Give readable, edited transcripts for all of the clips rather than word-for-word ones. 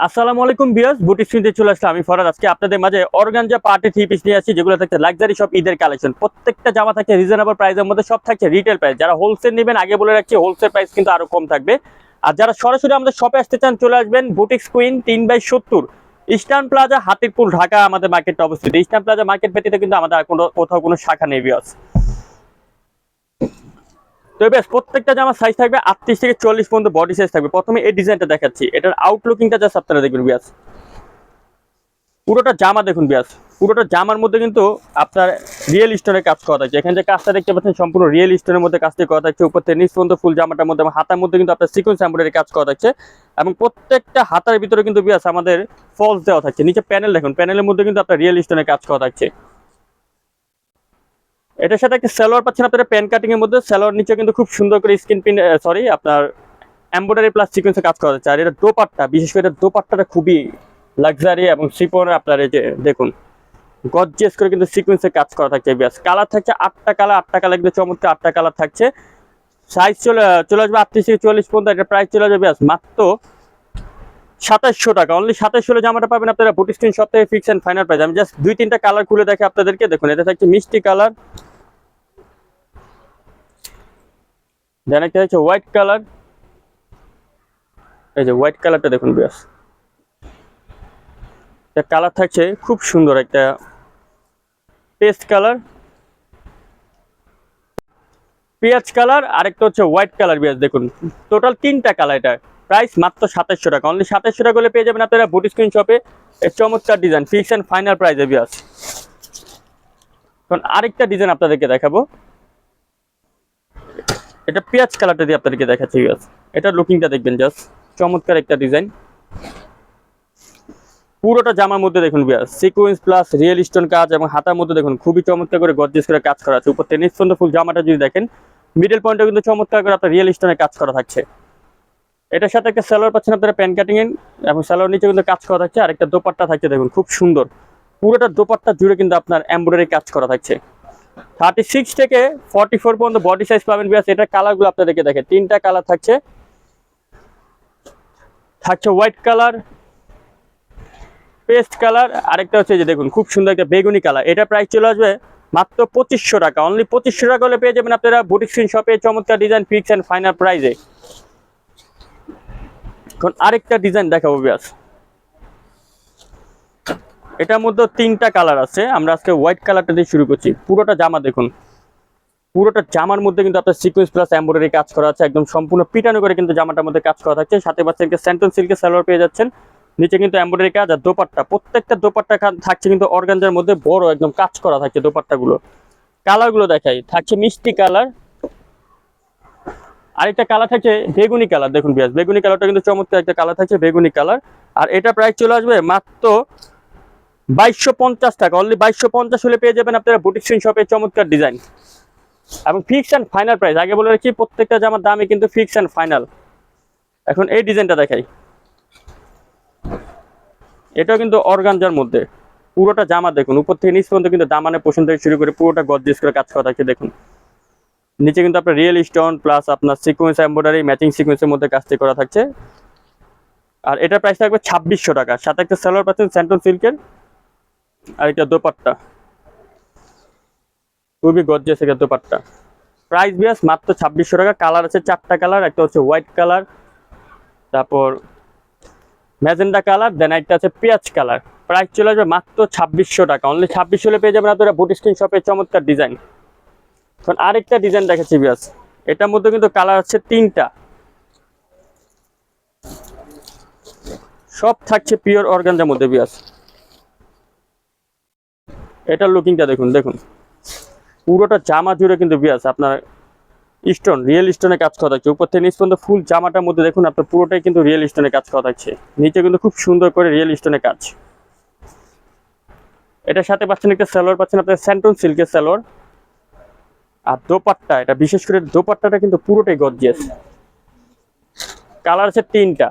আসসালামু আলাইকুম viewers, boutique স্ক্রিনে চলে আসলাম আমি ফরাদ। আজকে আপনাদের মাঝে অর্গানজা পার্টি থ্রি পিস নিয়ে আসছি, যেগুলো থাকছে লাক্সারি সব ঈদের কালেকশন। প্রত্যেকটা জামা থাকছে রিজনেবল প্রাইসের মধ্যে, সব থাকছে রিটেল প্রাইস। যারা হোলসেল নেবেন আগে বলে রাখছি, হোলসেল প্রাইস কিন্তু আরো কম থাকবে। আর যারা সরাসরি আমাদের শপে আসতে চান চলে আসবেন boutique queen 3/70 eastern plaza, Hatirpool, Dhaka আমাদের মার্কেটটা অবস্থিত। ইস্টার্ন প্লাজা মার্কেট ব্যতীত কিন্তু আমাদের কোথাও কোনো শাখা নেই ভিউয়ার্স। তো বেশ, প্রত্যেকটা জামা সাইজ থাকবে 38 থেকে 40 পর্যন্ত বডি সাইজ থাকবে। প্রথমে এই ডিজাইনটা দেখাচ্ছি, এটার আউটলুকিংটা জাস্ট আপনারা দেখবেন ভিউয়ার্স। পুরোটা জামা দেখুন বিয়াস, পুরোটা জামার মধ্যে কিন্তু আপনার রিয়েল স্টোনের কাজ করা থাকছে। এখানে যে কাজটা দেখতে পাচ্ছেন সম্পূর্ণ রিয়েল স্টোনের মধ্যে কাজটি করা থাকছে। উপর থেকে নিচ পর্যন্ত ফুল জামাটার মধ্যে এবং হাতার মধ্যে কিন্তু আপনার সিকোয়েন্স এমব্রয়ডারি কাজ করা থাকছে। এবং প্রত্যেকটা হাতার ভিতরে কিন্তু বিয়াস আমাদের ফলস দেওয়া থাকছে। নিচে প্যানেল দেখুন, প্যানেলের মধ্যে কিন্তু আপনার রিয়েল স্টোনের কাজ করা থাকছে। এটার সাথে একটা সালোয়ার পাচ্ছেন আপনারা প্যান কাটিং এর মধ্যে। সালোয়ার নিচে কিন্তু খুব সুন্দর করে স্ক্রিন প্রিন্ট আপনার এমব্রয়ডারি প্লাস সিকোয়েন্সে কাজ করা যাচ্ছে। আর এটা দোপাট্টা, বিশেষ করে দোপাট্টাটা খুবই লাক্সারি এবং সিপনের আপনার এই যে দেখুন গর্জিয়াস করে কিন্তু সিকোয়েন্সে কাজ করা থাকছে। ব্যাস কালার থাকছে 8টা কালার, 8টা কালার কিন্তু চমৎকার 8টা কালার থাকছে। সাইজ চলে আসবে 38 থেকে 40 পর্যন্ত। এটা প্রাইস চলে যাবে ব্যাস মাত্র 2700 টাকা। অনলি 2700 জামাটা পাবেন আপনারা বুটিক স্ক্রিন শপ থেকে, ফিক্স এন্ড ফাইনাল প্রাইস। আমি জাস্ট 2-3টা কালার খুলে দেখে আপনাদেরকে। দেখুন এটা থাকছে মিষ্টি কালার, দেন একটা হচ্ছে হোয়াইট কালার। এই যে হোয়াইট কালারটা দেখুন ব্যাস, একটা কালার থাকছে খুব সুন্দর একটা পেস্ট কালার, পেঁয়াজ কালার, আরেকটা হচ্ছে হোয়াইট কালার। বিয়াস দেখুন টোটাল 3টা কালার। এটা প্রাইস মাত্র 2700 টাকা। অনলি 2700 টাকা হলে পেয়ে যাবেন আপনারা বুটিক স্ক্রিন শপে এই চমৎকার ডিজাইন, ফিক্স এন্ড ফাইনাল প্রাইসে বিয়াস। এখন আরেকটা ডিজাইন আপনাদেরকে দেখাবো, এটা পেঁয়াজ কালারটা দিয়ে আপনাদেরকে দেখাচ্ছি বিয়াস। এটা লুকিংটা দেখবেন জাস্ট, চমৎকার একটা ডিজাইন। পুরোটা জামার মধ্যে দেখুন বিয়াস সিকোয়েন্স প্লাস রিয়েল স্টোন কাজ, এবং হাতার মধ্যে দেখুন খুবই চমৎকার করে গর্জিয়াস করে কাজ করা আছে। উপর থেকে নিচ পর্যন্ত ফুল জামাটা যদি দেখেন, মিডল পয়েন্টে কিন্তু চমৎকার করে আপনার রিয়েল স্টোনের কাজ করা থাকছে। এটার সাথে একটা সালোয়ার পাচ্ছেন আপনারা প্যান কাটিং এর, এবং সালোয়ার নিচে কিন্তু কাজ করা থাকছে। আর একটা দোপাট্টা থাকছে দেখুন খুব সুন্দর, পুরোটা দোপাট্টা জুড়ে কিন্তু আপনার এমব্রয়ডারি কাজ করা থাকছে। 36 থেকে 44 পর্যন্ত বডি সাইজ পাবেন বিয়াস। এটা কালারগুলো আপনাদেরকে দেখে, 3টা কালার থাকছে হোয়াইট কালার, পেস্ট কালার, আরেকটা হচ্ছে যে দেখুন খুব সুন্দর একটা বেগুনি কালার। এটা প্রাইস চলে আসবে মাত্র 2500 টাকা। অনলি 2500 টাকা হলে পেয়ে যাবেন আপনারা বুটিক স্ক্রিন শপে চমৎকার ডিজাইন, ফিক্স এন্ড ফাইনাল প্রাইসে। এখন আরেকটা ডিজাইন দেখাবো বিয়াস, এটার মধ্যে 3টা কালার আছে। আমরা আজকে হোয়াইট কালারটা দিয়ে শুরু করছি। পুরোটা জামা দেখুন, পুরোটা জামার মধ্যে কিন্তু আপনার সিকোয়েন্স প্লাস এমব্রয়ডারি কাজ করা আছে। একদম সম্পূর্ণ পিটানো করে কিন্তু জামাটার মধ্যে কাজ করা থাকছে। সাথে পাচ্ছেন স্যান্টন সিল্কের সালোয়ার পেয়ে যাচ্ছেন, নিচে কিন্তু এমব্রয়ডারি কাজ। আর দোপাট্টা, প্রত্যেকটা দোপাট্টা থাকছে কিন্তু অর্গানজার মধ্যে বড় একদম কাজ করা থাকছে দোপাট্টাগুলো। কালারগুলো দেখাই, থাকছে মিষ্টি কালার, আরেকটা কালার থাকছে বেগুনি কালার। দেখুন বিয়াস বেগুনি কালারটা কিন্তু চমৎকার একটা কালার থাকছে, বেগুনি কালার। আর এটা প্রাইস চলে আসবে মাত্র 2250 টাকা। অনলি 2250 হলে পেয়ে যাবেন আপনারা বুটিক স্ক্রিন শপে চমৎকার ডিজাইন এবং ফিক্স এন্ড ফাইনাল প্রাইস। আগে বলে রাখছি প্রত্যেকটা জামার দামই কিন্তু ফিক্স এন্ড ফাইনাল। এখন এই ডিজাইনটা দেখাই, এটাও কিন্তু অর্গানজার মধ্যে। পুরোটা জামা দেখুন উপর থেকে নিচ পর্যন্ত কিন্তু দামানের পোর্শন থেকে শুরু করে পুরোটা গর্জিয়াস করে কাজ করা থাকছে। দেখুন নিচে কিন্তু আপনার রিয়েল স্টোন প্লাস আপনার সিকোয়েন্স এমব্রয়ডারি ম্যাচিং সিকোয়েন্সের মধ্যে কাজটি করা থাকছে। আর এটার প্রাইস থাকবে 2600 টাকা। সাথে একটা সালোয়ার পাচ্ছেন স্যান্টন সিল্কের, আর একটা দোপাট্টা, খুবই গর্জিয়াস একটা দোপাট্টা। প্রাইস বিয়াস মাত্র 2600 টাকা। কালার আছে 4টা কালার, একটা হচ্ছে হোয়াইট কালার, তারপর ম্যাজেন্ডা কালার, দেন একটা আছে পেঁয়াজ কালার। প্রাইস চলে আসবে মাত্র 2600 টাকা। অনলি 2600 হলে পেয়ে যাবেন আপনারা বুটিক স্ক্রিন শপে চমৎকার ডিজাইন। এখন আরেকটা ডিজাইন দেখাচ্ছি বিয়াস, এটার মধ্যে কিন্তু কালার আছে 3টা, সব থাকছে পিওর অর্গানজার মধ্যে বিয়াস। এটার লুকিংটা দেখুন, দেখুন পুরোটা জামা জুড়ে কিন্তু বিয়াস আপনার স্টোন, রিয়েল স্টোনে কাজ করা থাকছে। উপর থেকে নিচ পর্যন্ত ফুল জামাটার মধ্যে দেখুন আপনার পুরোটাই কিন্তু রিয়েল স্টোনে কাজ করা থাকছে। নিচে কিন্তু খুব সুন্দর করে রিয়েল স্টোনে কাজ। এটার সাথে পাচ্ছেন একটা সালোয়ার, পাচ্ছেন আপনার স্যান্টন সিল্কের সালোয়ার। আর দোপাট্টা, এটা বিশেষ করে দোপাট্টাটা কিন্তু পুরোটাই গর্জিয়াস। কালার আছে 3টা,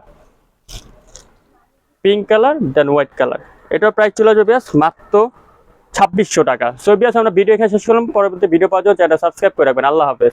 পিঙ্ক কালার দেন হোয়াইট কালার। এটার প্রাইস চলে যাবে বিয়াস মাত্র 2600 টাকা। সো বিয়াস আমরা ভিডিও এখানে শেষ করলাম। পরবর্তী ভিডিও পাওয়ার জন্য চ্যানেলটা সাবস্ক্রাইব করে রাখবেন। আল্লাহ হাফেজ।